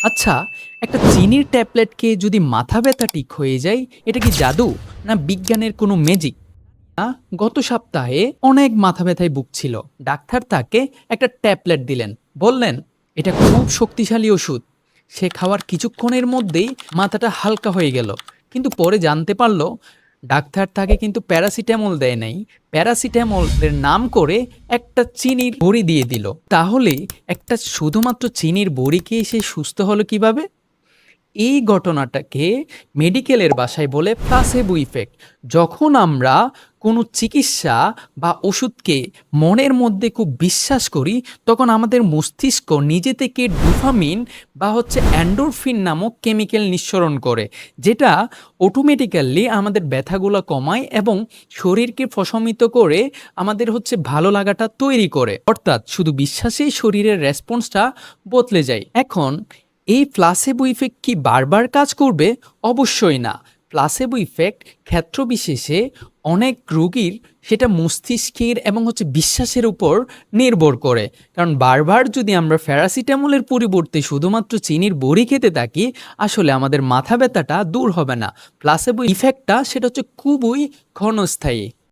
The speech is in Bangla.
আচ্ছা, একটা চিনির ট্যাবলেট যদি মাথা ব্যথা ঠিক হয়ে যায়, এটা কি জাদু না বিজ্ঞানের কোনো ম্যাজিক? গত সপ্তাহে অনেক মাথা ব্যথায় ভুগছিল। ডাক্তার তাকে একটা ট্যাবলেট দিলেন, বললেন এটা খুব শক্তিশালী ওষুধ। সে খাওয়ার কিছুক্ষণের মধ্যেই মাথাটা হালকা হয়ে গেল। কিন্তু পরে জানতে পারলো ডাক্তার তাকে কিন্তু প্যারাসিটামল দেয় নাই, প্যারাসিটামলের নাম করে একটা চিনির বড়ি দিয়ে দিল। তাহলে একটা শুধুমাত্র চিনির বড়ি খেয়ে সে সুস্থ হলো কিভাবে? এই ঘটনাটাকে মেডিকেলের ভাষায় বলে প্লাসেবো ইফেক্ট। যখন আমরা কোনো চিকিৎসা বা ওষুধকে মনের মধ্যে খুব বিশ্বাস করি, তখন আমাদের মস্তিষ্ক নিজে থেকে ডোপামিন বা এন্ডোরফিন নামক কেমিক্যাল নিঃসরণ করে, যেটা অটোমেটিক্যালি আমাদের ব্যথাগুলো কমায় এবং শরীরকে প্রশমিত করে আমাদের ভালো লাগাটা তৈরি করে। অর্থাৎ শুধু বিশ্বাসেই শরীরের রেসপন্সটা বদলে যায়। এখন এই প্লাসেবো ইফেক্ট কি বারবার কাজ করবে? অবশ্যই না। প্লাসেবো ইফেক্ট ক্ষেত্রবিশেষে অনেক রোগীর সেটা মস্তিষ্কের এবং বিশ্বাসের উপর নির্ভর করে। কারণ বারবার যদি আমরা প্যারাসিটামলের পরিবর্তে শুধুমাত্র চিনির বড়ি খেতে থাকি, আসলে আমাদের মাথা ব্যথাটা দূর হবে না। প্লাসেবো ইফেক্টটা সেটা খুবই ক্ষণস্থায়ী।